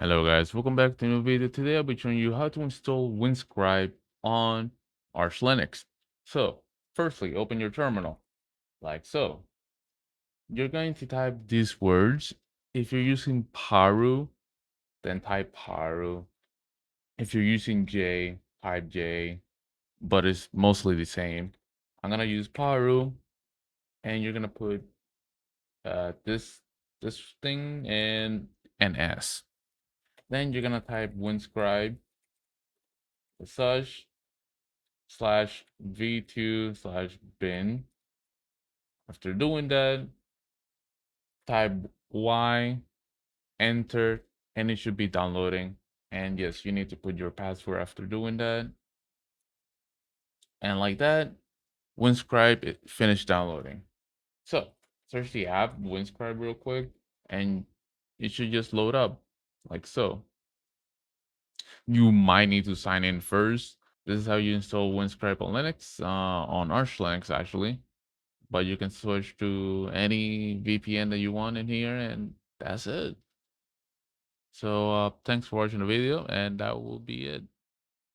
Hello guys, welcome back to a new video. Today I'll be showing you how to install Windscribe on Arch Linux. So, firstly, open your terminal, like so. You're going to type these words. If you're using Paru, then type Paru. If you're using J, type J, but it's mostly the same. I'm gonna use Paru, and you're gonna put this thing and an S. Then you're gonna type Windscribe such slash v2 slash bin. After doing that, type y, enter, and it should be downloading. And yes, you need to put your password after doing that. And like that, Windscribe it finished downloading. So search the app Windscribe real quick, and it should just load up like so. You might need to sign in first. This is how you install Windscribe on Linux, on Arch Linux actually. But you can switch to any VPN that you want in here, and that's it. So thanks for watching the video, and that will be it.